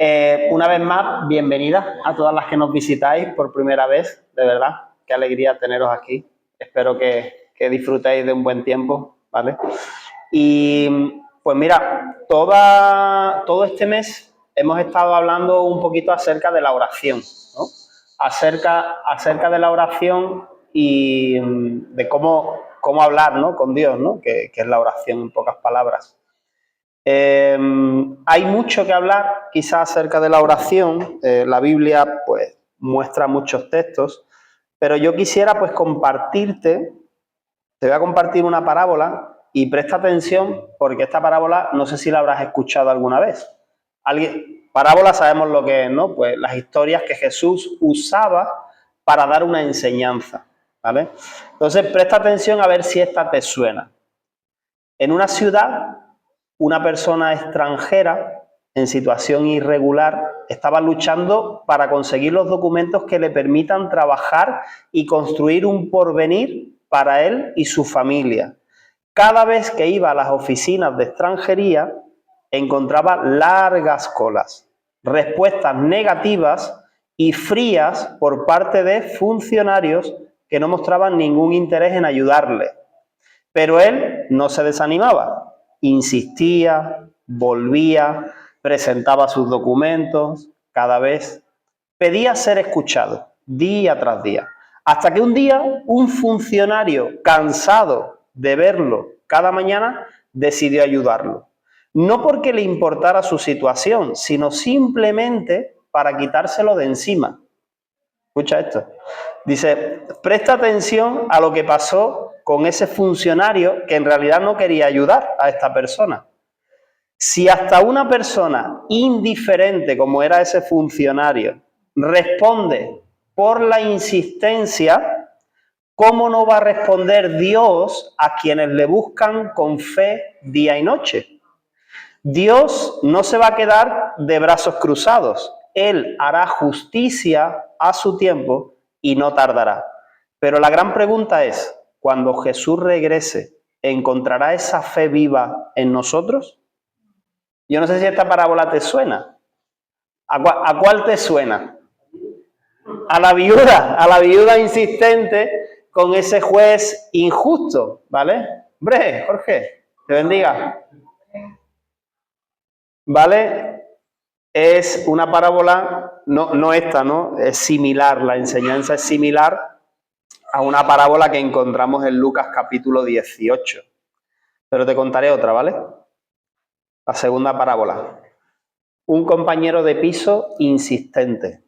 Una vez más, bienvenidas a todas las que nos visitáis por primera vez, de verdad, qué alegría teneros aquí. Espero que disfrutéis de un buen tiempo, ¿vale? Y pues mira, todo este mes hemos estado hablando un poquito acerca de la oración, ¿no? Acerca de la oración y de cómo hablar, ¿no?, con Dios, ¿no?, que es la oración en pocas palabras. Hay mucho que hablar quizás acerca de la oración. La Biblia pues muestra muchos textos, pero yo quisiera pues compartirte, te voy a compartir una parábola y presta atención porque esta parábola no sé si la habrás escuchado alguna vez. Parábola sabemos lo que es, ¿no? Pues las historias que Jesús usaba para dar una enseñanza, ¿vale? Entonces presta atención a ver si esta te suena. En una ciudad, una persona extranjera en situación irregular estaba luchando para conseguir los documentos que le permitan trabajar y construir un porvenir para él y su familia. Cada vez que iba a las oficinas de extranjería, encontraba largas colas, respuestas negativas y frías por parte de funcionarios que no mostraban ningún interés en ayudarle. Pero él no se desanimaba, insistía, volvía, presentaba sus documentos, cada vez pedía ser escuchado, día tras día, hasta que un día un funcionario, cansado de verlo cada mañana, decidió ayudarlo. No porque le importara su situación, sino simplemente para quitárselo de encima. Escucha esto. Dice, presta atención a lo que pasó con ese funcionario que en realidad no quería ayudar a esta persona. Si hasta una persona indiferente como era ese funcionario responde por la insistencia, ¿cómo no va a responder Dios a quienes le buscan con fe día y noche? Dios no se va a quedar de brazos cruzados. Él hará justicia a su tiempo y no tardará. Pero la gran pregunta es, cuando Jesús regrese, ¿encontrará esa fe viva en nosotros? Yo no sé si esta parábola te suena. ¿A cuál te suena? A la viuda insistente con ese juez injusto, ¿vale? Hombre, Jorge, te bendiga. ¿Vale? Es una parábola, no esta, ¿no? Es similar, la enseñanza es similar a una parábola que encontramos en Lucas capítulo 18. Pero te contaré otra, ¿vale? La segunda parábola. Un compañero de piso insistente.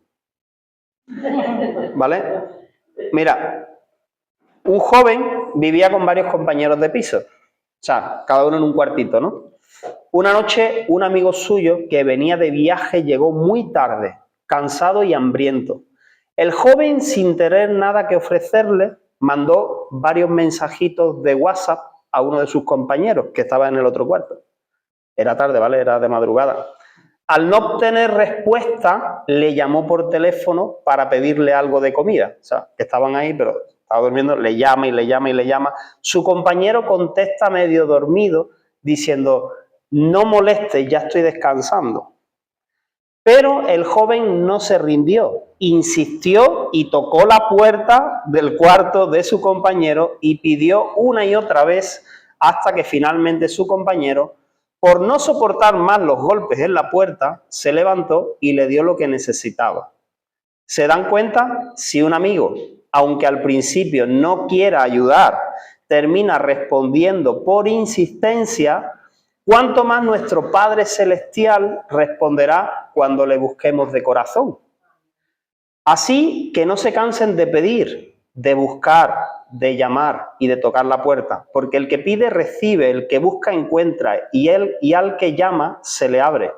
¿Vale? Mira, un joven vivía con varios compañeros de piso. O sea, cada uno en un cuartito, ¿no? Una noche, un amigo suyo que venía de viaje llegó muy tarde, cansado y hambriento. El joven, sin tener nada que ofrecerle, mandó varios mensajitos de WhatsApp a uno de sus compañeros que estaba en el otro cuarto. Era tarde, ¿vale? Era de madrugada. Al no obtener respuesta, le llamó por teléfono para pedirle algo de comida. O sea, que estaban ahí, pero estaba durmiendo, le llama y le llama y le llama. Su compañero contesta medio dormido, diciendo, no molestes, ya estoy descansando. Pero el joven no se rindió, insistió y tocó la puerta del cuarto de su compañero y pidió una y otra vez hasta que finalmente su compañero, por no soportar más los golpes en la puerta, se levantó y le dio lo que necesitaba. ¿Se dan cuenta? Si un amigo, aunque al principio no quiera ayudar, termina respondiendo por insistencia, ¿cuánto más nuestro Padre Celestial responderá cuando le busquemos de corazón? Así que no se cansen de pedir, de buscar, de llamar y de tocar la puerta, porque el que pide recibe, el que busca encuentra y al que llama se le abre.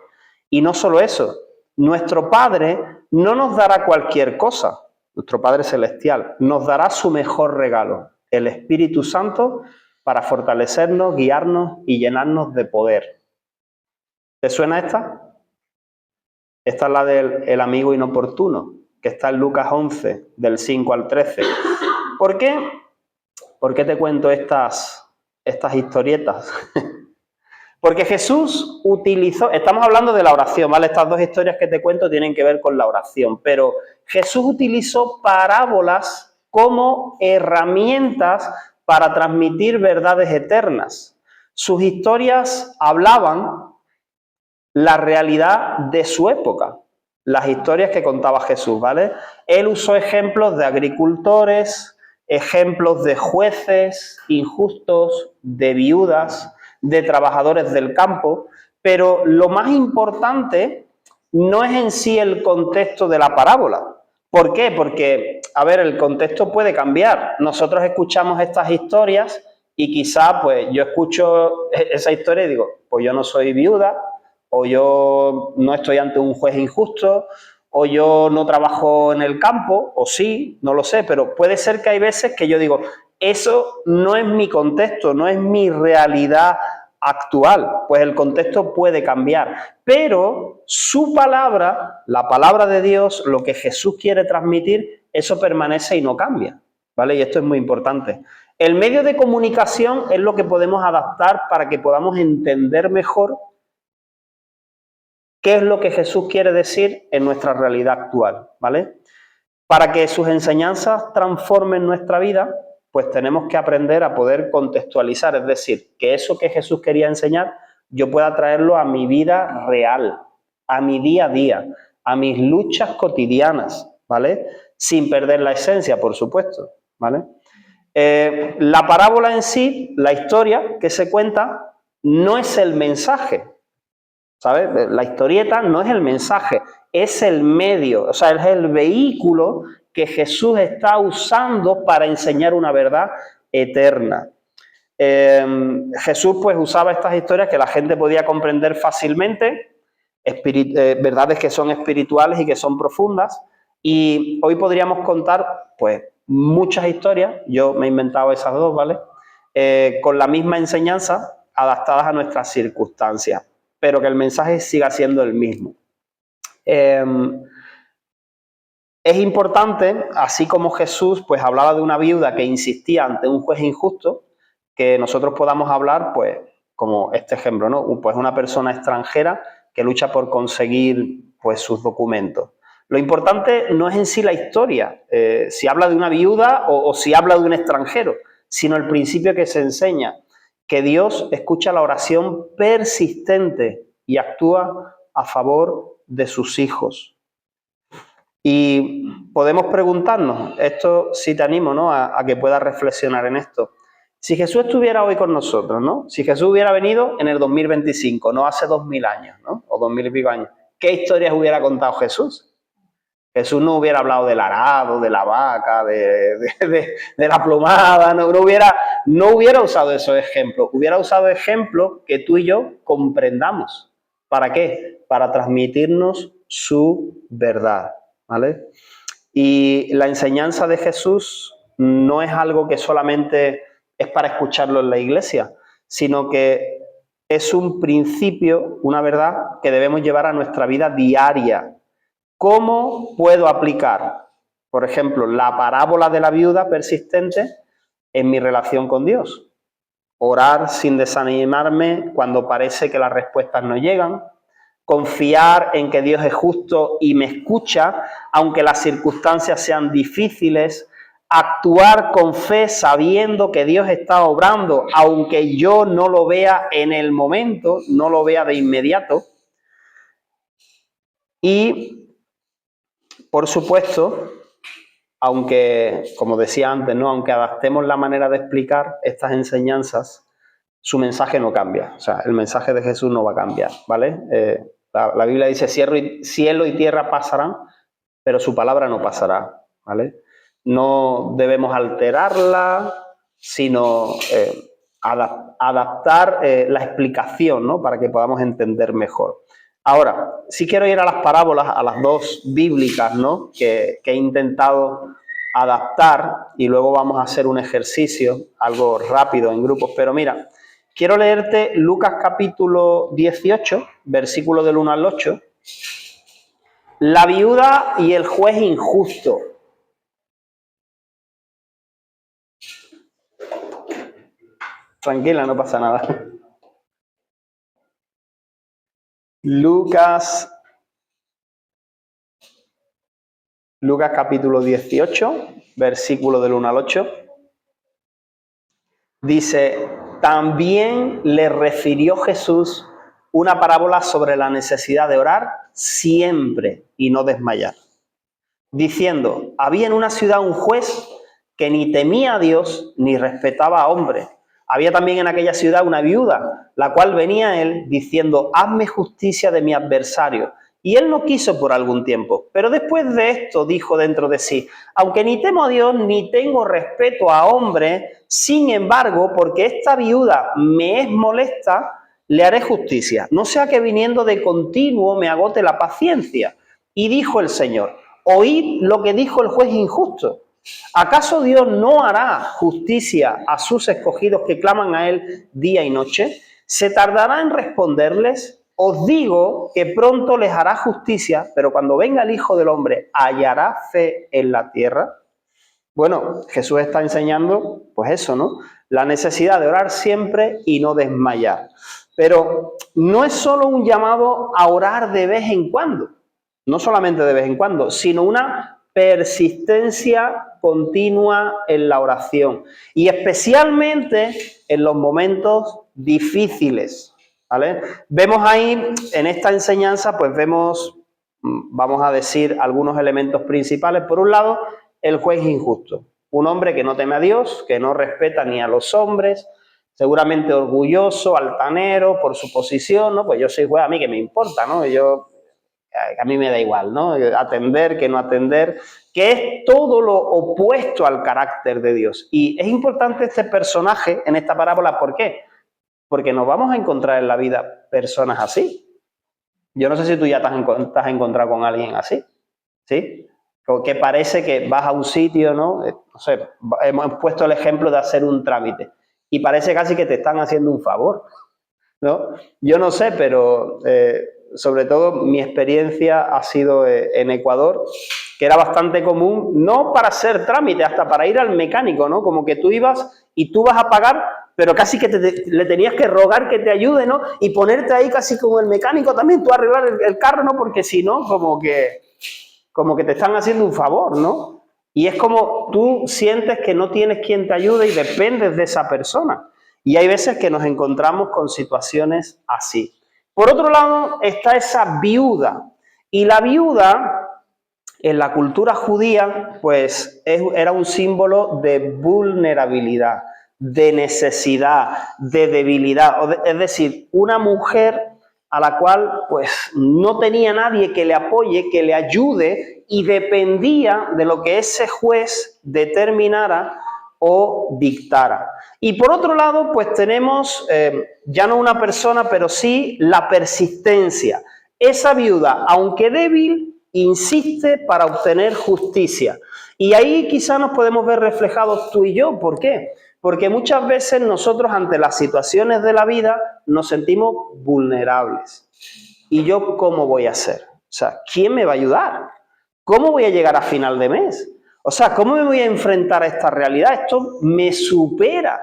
Y no solo eso, nuestro Padre no nos dará cualquier cosa, nuestro Padre Celestial nos dará su mejor regalo, el Espíritu Santo, para fortalecernos, guiarnos y llenarnos de poder. ¿Te suena esta? Esta es la del amigo inoportuno, que está en Lucas 11, del 5 al 13. ¿Por qué? ¿Por qué te cuento estas historietas? Porque Jesús utilizó, estamos hablando de la oración, ¿vale? Estas dos historias que te cuento tienen que ver con la oración, pero Jesús utilizó parábolas como herramientas para transmitir verdades eternas. Sus historias hablaban la realidad de su época, las historias que contaba Jesús, ¿vale? Él usó ejemplos de agricultores, ejemplos de jueces injustos, de viudas, de trabajadores del campo, pero lo más importante no es en sí el contexto de la parábola. ¿Por qué? Porque, a ver, el contexto puede cambiar. Nosotros escuchamos estas historias y quizá, pues, yo escucho esa historia y digo, pues yo no soy viuda, o yo no estoy ante un juez injusto, o yo no trabajo en el campo, o sí, no lo sé, pero puede ser que hay veces que yo digo, eso no es mi contexto, no es mi realidad actual, pues el contexto puede cambiar, pero su palabra, la palabra de Dios, lo que Jesús quiere transmitir, eso permanece y no cambia, ¿vale? Y esto es muy importante. El medio de comunicación es lo que podemos adaptar para que podamos entender mejor qué es lo que Jesús quiere decir en nuestra realidad actual, ¿vale? Para que sus enseñanzas transformen nuestra vida, pues tenemos que aprender a poder contextualizar, es decir, que eso que Jesús quería enseñar, yo pueda traerlo a mi vida real, a mi día a día, a mis luchas cotidianas, ¿vale? Sin perder la esencia, por supuesto, ¿vale? La parábola en sí, la historia que se cuenta, no es el mensaje, ¿sabes? La historieta no es el mensaje, es el medio, o sea, es el vehículo que Jesús está usando para enseñar una verdad eterna. Jesús pues usaba estas historias que la gente podía comprender fácilmente, verdades que son espirituales y que son profundas, y hoy podríamos contar pues muchas historias, yo me he inventado esas dos, ¿vale? Con la misma enseñanza adaptadas a nuestras circunstancias, pero que el mensaje siga siendo el mismo. Es importante, así como Jesús pues hablaba de una viuda que insistía ante un juez injusto, que nosotros podamos hablar, pues, como este ejemplo, ¿no? Pues una persona extranjera que lucha por conseguir pues sus documentos. Lo importante no es en sí la historia, si habla de una viuda o si habla de un extranjero, sino el principio que se enseña, que Dios escucha la oración persistente y actúa a favor de sus hijos. Y podemos preguntarnos, esto sí te animo, ¿no?, a que puedas reflexionar en esto. Si Jesús estuviera hoy con nosotros, ¿no? Si Jesús hubiera venido en el 2025, no hace 2000 años, ¿no? O 2000 y pico años, ¿qué historias hubiera contado Jesús? Jesús no hubiera hablado del arado, de la vaca, de la plomada, no hubiera usado esos ejemplos. Hubiera usado ejemplos que tú y yo comprendamos. ¿Para qué? Para transmitirnos su verdad, ¿vale? Y la enseñanza de Jesús no es algo que solamente es para escucharlo en la iglesia, sino que es un principio, una verdad que debemos llevar a nuestra vida diaria. ¿Cómo puedo aplicar, por ejemplo, la parábola de la viuda persistente en mi relación con Dios? Orar sin desanimarme cuando parece que las respuestas no llegan, confiar en que Dios es justo y me escucha, aunque las circunstancias sean difíciles, actuar con fe sabiendo que Dios está obrando, aunque yo no lo vea en el momento, no lo vea de inmediato. Y, por supuesto, aunque, como decía antes, ¿no?, aunque adaptemos la manera de explicar estas enseñanzas, su mensaje no cambia. O sea, el mensaje de Jesús no va a cambiar, ¿vale? La Biblia dice, cielo y tierra pasarán, pero su palabra no pasará, ¿vale? No debemos alterarla, sino adaptar la explicación, ¿no?, para que podamos entender mejor. Ahora, sí quiero ir a las parábolas, a las dos bíblicas, ¿no?, que he intentado adaptar, y luego vamos a hacer un ejercicio, algo rápido en grupos, pero mira, quiero leerte Lucas capítulo 18, versículo del 1 al 8, la viuda y el juez injusto. Tranquila, no pasa nada. Lucas capítulo 18, versículo del 1 al 8. Dice, también le refirió Jesús una parábola sobre la necesidad de orar siempre y no desmayar, diciendo, había en una ciudad un juez que ni temía a Dios ni respetaba a hombre. Había también en aquella ciudad una viuda, la cual venía a él diciendo, hazme justicia de mi adversario. Y él no quiso por algún tiempo. Pero después de esto dijo dentro de sí, aunque ni temo a Dios ni tengo respeto a hombre, sin embargo, porque esta viuda me es molesta, le haré justicia. No sea que viniendo de continuo me agote la paciencia. Y dijo el Señor, oíd lo que dijo el juez injusto. ¿Acaso Dios no hará justicia a sus escogidos que claman a Él día y noche? ¿Se tardará en responderles? Os digo que pronto les hará justicia, pero cuando venga el Hijo del Hombre, ¿hallará fe en la tierra? Bueno, Jesús está enseñando, pues eso, ¿no? La necesidad de orar siempre y no desmayar. Pero no es solo un llamado a orar de vez en cuando, no solamente de vez en cuando, sino una persistencia continua en la oración y especialmente en los momentos difíciles, ¿vale? Vemos ahí en esta enseñanza, pues vemos, vamos a decir, algunos elementos principales. Por un lado, el juez injusto, un hombre que no teme a Dios, que no respeta ni a los hombres, seguramente orgulloso, altanero por su posición, ¿no? Pues yo soy juez, a mí que me importa, ¿no? A mí me da igual, ¿no? Atender, que no atender, que es todo lo opuesto al carácter de Dios. Y es importante este personaje en esta parábola, ¿por qué? Porque nos vamos a encontrar en la vida personas así. Yo no sé si tú ya te has encontrado con alguien así, ¿sí? Que parece que vas a un sitio, ¿no? No sé, hemos puesto el ejemplo de hacer un trámite y parece casi que te están haciendo un favor, ¿no? Yo no sé, pero sobre todo mi experiencia ha sido en Ecuador, que era bastante común, no para hacer trámite, hasta para ir al mecánico, ¿no? Como que tú ibas y tú vas a pagar, pero casi que le tenías que rogar que te ayude, ¿no? Y ponerte ahí casi como el mecánico también, tú arreglar el carro, ¿no? Porque si no, como que te están haciendo un favor, ¿no? Y es como tú sientes que no tienes quien te ayude y dependes de esa persona. Y hay veces que nos encontramos con situaciones así. Por otro lado está esa viuda. Y la viuda, en la cultura judía, pues era un símbolo de vulnerabilidad, de necesidad, de debilidad. Es decir, una mujer a la cual pues no tenía nadie que le apoye, que le ayude y dependía de lo que ese juez determinara o dictara. Y por otro lado, pues tenemos ya no una persona, pero sí la persistencia. Esa viuda, aunque débil, insiste para obtener justicia. Y ahí quizá nos podemos ver reflejados tú y yo. ¿Por qué? Porque muchas veces nosotros ante las situaciones de la vida nos sentimos vulnerables. ¿Y yo cómo voy a hacer? O sea, ¿quién me va a ayudar? ¿Cómo voy a llegar a final de mes? O sea, ¿cómo me voy a enfrentar a esta realidad? Esto me supera.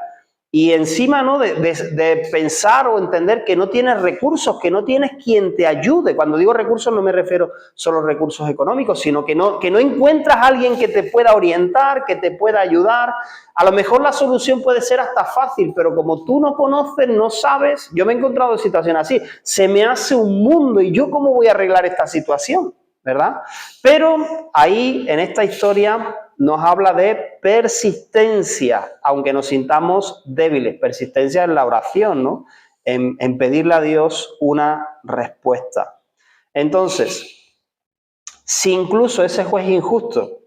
Y encima, ¿no? de pensar o entender que no tienes recursos, que no tienes quien te ayude. Cuando digo recursos no me refiero solo a recursos económicos, sino que no encuentras a alguien que te pueda orientar, que te pueda ayudar. A lo mejor la solución puede ser hasta fácil, pero como tú no conoces, no sabes, yo me he encontrado en situaciones así, se me hace un mundo y yo ¿cómo voy a arreglar esta situación? ¿Verdad? Pero ahí, en esta historia, nos habla de persistencia, aunque nos sintamos débiles, persistencia en la oración, ¿no? En pedirle a Dios una respuesta. Entonces, si incluso ese juez injusto,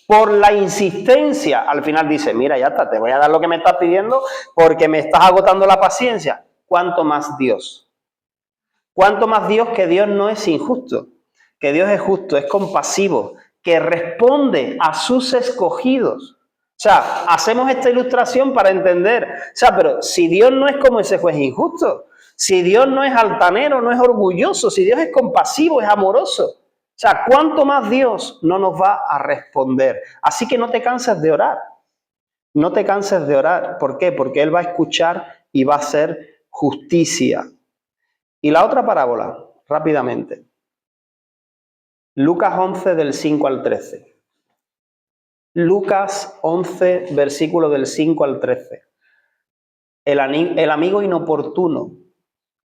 por la insistencia, al final dice, mira, ya está, te voy a dar lo que me estás pidiendo porque me estás agotando la paciencia, ¿cuánto más Dios? ¿Cuánto más Dios, que Dios no es injusto? Que Dios es justo, es compasivo, que responde a sus escogidos. O sea, hacemos esta ilustración para entender, o sea, pero si Dios no es como ese juez injusto, si Dios no es altanero, no es orgulloso, si Dios es compasivo, es amoroso, o sea, ¿cuánto más Dios no nos va a responder? Así que no te canses de orar, no te canses de orar. ¿Por qué? Porque Él va a escuchar y va a hacer justicia. Y la otra parábola, rápidamente. Lucas 11, del 5 al 13. Lucas 11, versículo del 5 al 13. El amigo inoportuno.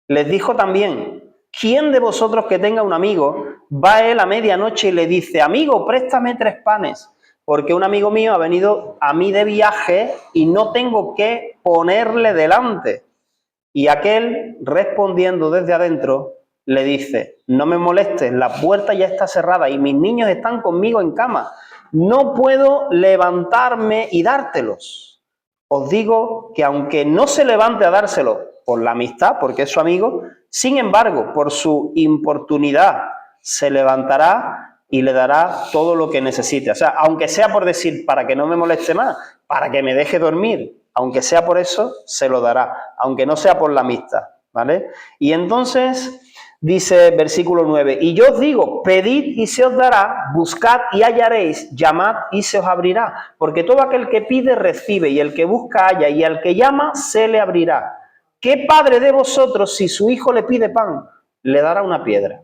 Les dijo también: ¿quién de vosotros que tenga un amigo va a él a medianoche y le dice: amigo, préstame 3 panes? Porque un amigo mío ha venido a mí de viaje y no tengo qué ponerle delante. Y aquel, respondiendo desde adentro, le dice: no me molestes, la puerta ya está cerrada y mis niños están conmigo en cama. No puedo levantarme y dártelos. Os digo que aunque no se levante a dárselo por la amistad, porque es su amigo, sin embargo, por su importunidad, se levantará y le dará todo lo que necesite. O sea, aunque sea por decir, para que no me moleste más, para que me deje dormir, aunque sea por eso, se lo dará, aunque no sea por la amistad, ¿vale? Y entonces dice versículo 9, y yo os digo, pedid y se os dará, buscad y hallaréis, llamad y se os abrirá, porque todo aquel que pide recibe, y el que busca halla, y al que llama se le abrirá. ¿Qué padre de vosotros, si su hijo le pide pan, le dará una piedra?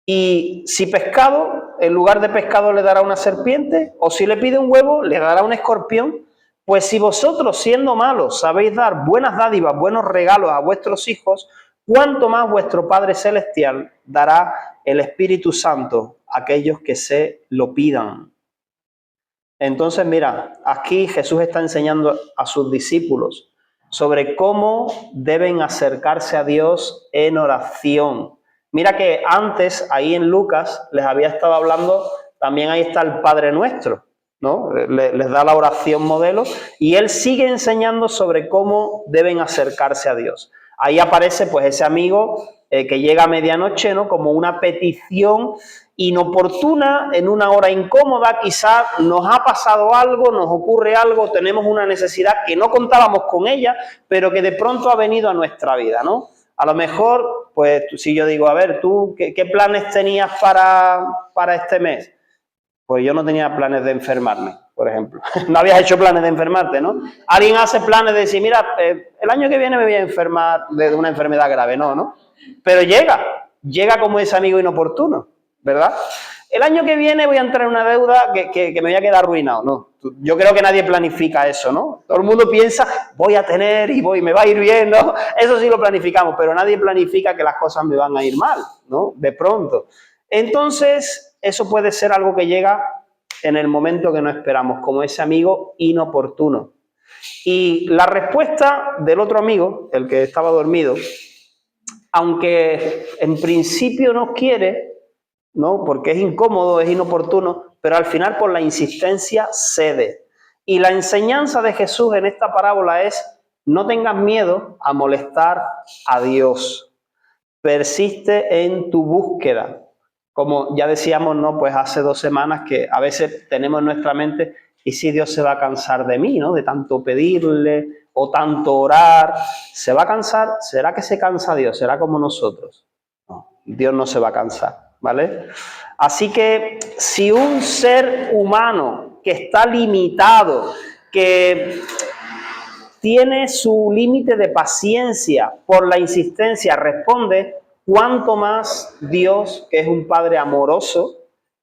Y si pescado, en lugar de pescado le dará una serpiente, o si le pide un huevo, le dará un escorpión. Pues si vosotros, siendo malos, sabéis dar buenas dádivas, buenos regalos a vuestros hijos, cuánto más vuestro Padre Celestial dará el Espíritu Santo a aquellos que se lo pidan. Entonces, mira, aquí Jesús está enseñando a sus discípulos sobre cómo deben acercarse a Dios en oración. Mira que antes, ahí en Lucas, les había estado hablando, también ahí está el Padre Nuestro, ¿no? Les da la oración modelo y él sigue enseñando sobre cómo deben acercarse a Dios. Ahí aparece pues ese amigo que llega a medianoche, ¿no? Como una petición inoportuna, en una hora incómoda, quizás nos ha pasado algo, nos ocurre algo, tenemos una necesidad que no contábamos con ella, pero que de pronto ha venido a nuestra vida, ¿no? A lo mejor, pues si yo digo, a ver, ¿tú qué planes tenías para este mes? Pues yo no tenía planes de enfermarme, por ejemplo. No habías hecho planes de enfermarte, ¿no? Alguien hace planes de decir, mira, el año que viene me voy a enfermar de una enfermedad grave, no. Pero llega como ese amigo inoportuno, ¿verdad? El año que viene voy a entrar en una deuda que me voy a quedar arruinado, ¿no? Yo creo que nadie planifica eso, ¿no? Todo el mundo piensa, voy a tener y me va a ir bien, ¿no? Eso sí lo planificamos, pero nadie planifica que las cosas me van a ir mal, ¿no? De pronto. Entonces, eso puede ser algo que llega en el momento que no esperamos, como ese amigo inoportuno. Y la respuesta del otro amigo, el que estaba dormido, aunque en principio no quiere, ¿no? Porque es incómodo, es inoportuno, pero al final por la insistencia cede. Y la enseñanza de Jesús en esta parábola es: no tengas miedo a molestar a Dios. Persiste en tu búsqueda. Como ya decíamos, ¿no? Pues hace 2 semanas que a veces tenemos en nuestra mente, ¿y si Dios se va a cansar de mí, ¿no? De tanto pedirle o tanto orar. ¿Se va a cansar? ¿Será que se cansa Dios? ¿Será como nosotros? No, Dios no se va a cansar, ¿vale? Así que si un ser humano que está limitado, que tiene su límite de paciencia por la insistencia, responde, cuánto más Dios, que es un Padre amoroso,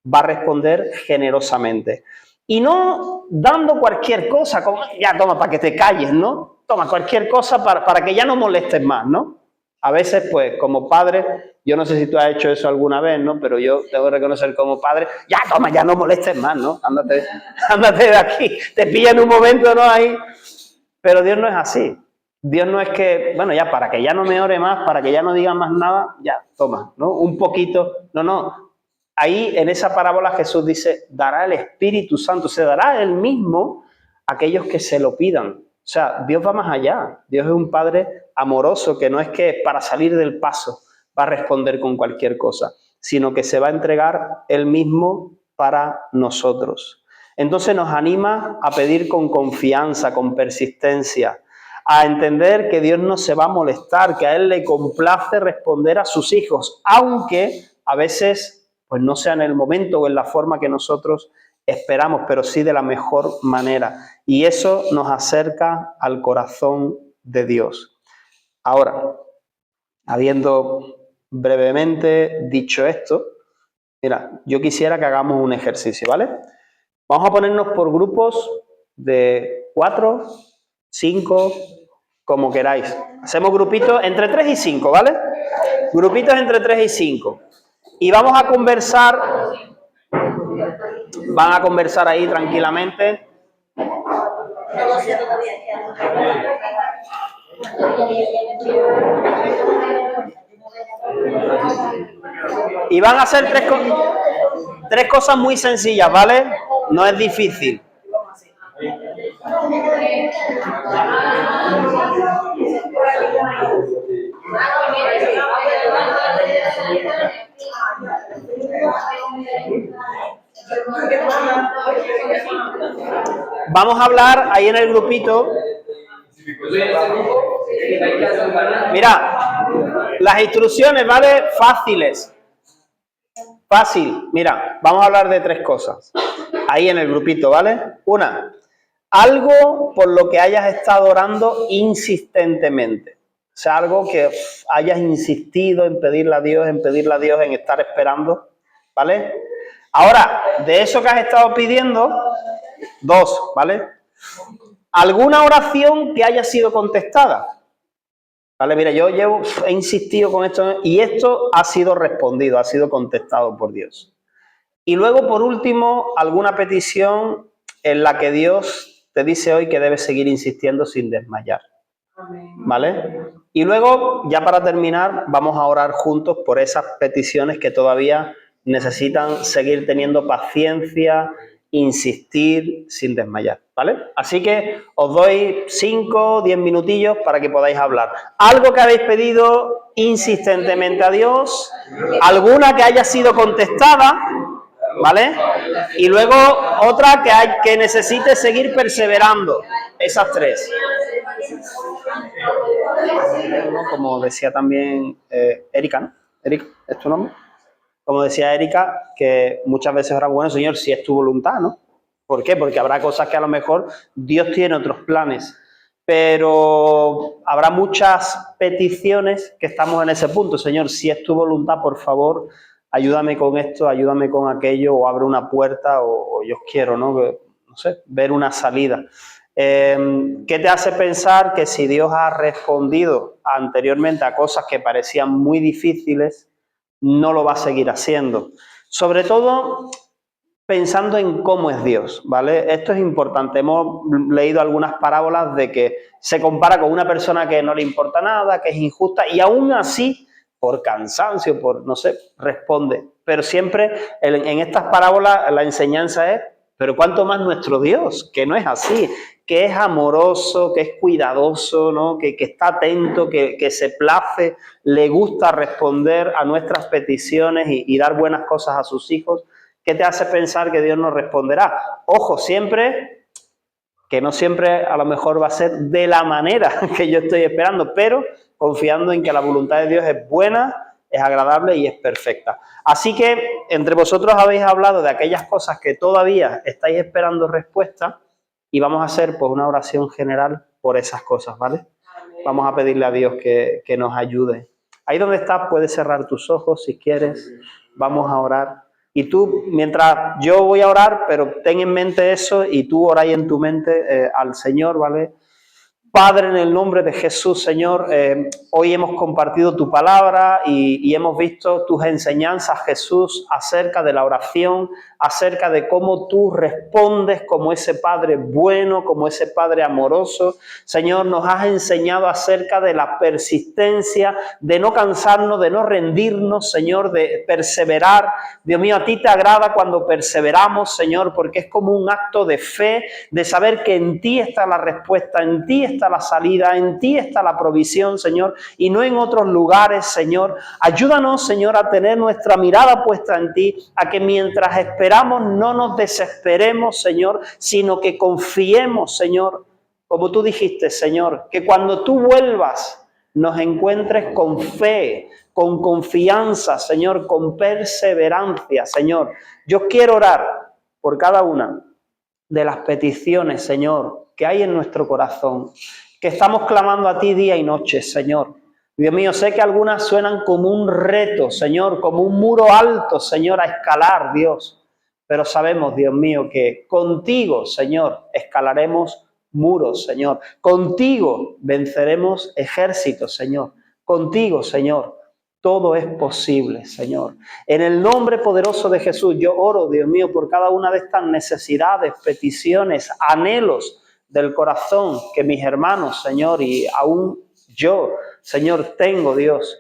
va a responder generosamente. Y no dando cualquier cosa, como, ya toma, para que te calles, ¿no? Toma cualquier cosa para que ya no molestes más, ¿no? A veces, pues, como padre, yo no sé si tú has hecho eso alguna vez, ¿no? Pero yo tengo que reconocer como padre, ya toma, ya no molestes más, ¿no? Ándate de aquí, te pilla en un momento, ¿no? Ahí. Pero Dios no es así. Dios no es que, bueno, ya para que ya no me ore más, para que ya no diga más nada, ya, toma, ¿no? Un poquito. No. Ahí en esa parábola Jesús dice, dará el Espíritu Santo, se dará él mismo a aquellos que se lo pidan. O sea, Dios va más allá. Dios es un Padre amoroso que no es que para salir del paso va a responder con cualquier cosa, sino que se va a entregar él mismo para nosotros. Entonces nos anima a pedir con confianza, con persistencia, a entender que Dios no se va a molestar, que a Él le complace responder a sus hijos, aunque a veces pues no sea en el momento o en la forma que nosotros esperamos, pero sí de la mejor manera. Y eso nos acerca al corazón de Dios. Ahora, habiendo brevemente dicho esto, mira, yo quisiera que hagamos un ejercicio, ¿vale? Vamos a ponernos por grupos de 4, 5, como queráis. Hacemos grupitos entre 3 y 5, ¿vale? Grupitos entre 3 y 5. Y vamos a conversar, van a conversar ahí tranquilamente. Y van a hacer tres cosas muy sencillas, ¿vale? No es difícil. Vamos a hablar ahí en el grupito. Mira, las instrucciones, ¿vale? Fáciles. Fácil. Mira, vamos a hablar de 3 cosas. Ahí en el grupito, ¿vale? Una, algo por lo que hayas estado orando insistentemente. O sea, algo que hayas insistido en pedirle a Dios, en estar esperando, ¿vale? Ahora, de eso que has estado pidiendo, 2, ¿vale? Alguna oración que haya sido contestada. Vale, mira, yo he insistido con esto y esto ha sido respondido, ha sido contestado por Dios. Y luego, por último, alguna petición en la que Dios te dice hoy que debes seguir insistiendo sin desmayar. ¿Vale? Y luego, ya para terminar, vamos a orar juntos por esas peticiones que todavía necesitan seguir teniendo paciencia, insistir sin desmayar, ¿vale? Así que os doy 5, 10 minutillos para que podáis hablar. Algo que habéis pedido insistentemente a Dios, alguna que haya sido contestada, ¿vale? Y luego otra que necesite seguir perseverando. Esas 3. Como decía también Erika, ¿no? Erika, ¿es tu nombre? Como decía Erika, que muchas veces era bueno, Señor, si es tu voluntad, ¿no? ¿Por qué? Porque habrá cosas que a lo mejor Dios tiene otros planes, pero habrá muchas peticiones que estamos en ese punto. Señor, si es tu voluntad, por favor, ayúdame con esto, ayúdame con aquello, o abre una puerta, o yo quiero, ¿no? No sé, ver una salida. ¿Qué te hace pensar que si Dios ha respondido anteriormente a cosas que parecían muy difíciles, no lo va a seguir haciendo? Sobre todo pensando en cómo es Dios, ¿vale? Esto es importante. Hemos leído algunas parábolas de que se compara con una persona que no le importa nada, que es injusta, y aún así, por cansancio, por no sé, responde. Pero siempre en estas parábolas la enseñanza es, pero cuánto más nuestro Dios, que no es así, que es amoroso, que es cuidadoso, ¿no? Que está atento, que se place, le gusta responder a nuestras peticiones y dar buenas cosas a sus hijos. ¿Qué te hace pensar que Dios nos responderá? Ojo, siempre, que no siempre a lo mejor va a ser de la manera que yo estoy esperando, pero confiando en que la voluntad de Dios es buena, es agradable y es perfecta. Así que entre vosotros habéis hablado de aquellas cosas que todavía estáis esperando respuesta y vamos a hacer pues una oración general por esas cosas, ¿vale? Amén. Vamos a pedirle a Dios que nos ayude. Ahí donde estás puedes cerrar tus ojos si quieres. Vamos a orar. Y tú, mientras yo voy a orar, pero ten en mente eso y tú oráis en tu mente al Señor, ¿vale? Padre, en el nombre de Jesús, Señor, hoy hemos compartido tu palabra y hemos visto tus enseñanzas, Jesús, acerca de la oración, acerca de cómo tú respondes como ese Padre bueno, como ese Padre amoroso. Señor, nos has enseñado acerca de la persistencia, de no cansarnos, de no rendirnos, Señor, de perseverar. Dios mío, a ti te agrada cuando perseveramos, Señor, porque es como un acto de fe, de saber que en ti está la respuesta, en ti está la salida, en ti está la provisión, Señor, y no en otros lugares, Señor. Ayúdanos, Señor, a tener nuestra mirada puesta en ti, a que mientras esperamos no nos desesperemos, Señor, sino que confiemos, Señor, como tú dijiste, Señor, que cuando tú vuelvas nos encuentres con fe, con confianza, Señor, con perseverancia, Señor. Yo quiero orar por cada una de las peticiones, Señor, que hay en nuestro corazón, que estamos clamando a ti día y noche, Señor. Dios mío, sé que algunas suenan como un reto, Señor, como un muro alto, Señor, a escalar, Dios. Pero sabemos, Dios mío, que contigo, Señor, escalaremos muros, Señor. Contigo venceremos ejércitos, Señor. Contigo, Señor, todo es posible, Señor. En el nombre poderoso de Jesús, yo oro, Dios mío, por cada una de estas necesidades, peticiones, anhelos del corazón que mis hermanos, Señor, y aún yo, Señor, tengo, Dios.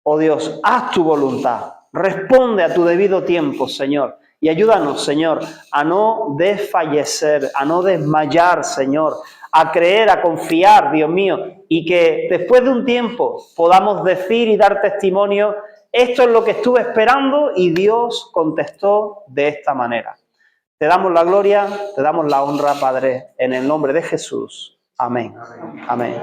Oh Dios, haz tu voluntad. Responde a tu debido tiempo, Señor. Y ayúdanos, Señor, a no desfallecer, a no desmayar, Señor, a creer, a confiar, Dios mío, y que después de un tiempo podamos decir y dar testimonio, esto es lo que estuve esperando y Dios contestó de esta manera. Te damos la gloria, te damos la honra, Padre, en el nombre de Jesús. Amén. Amén.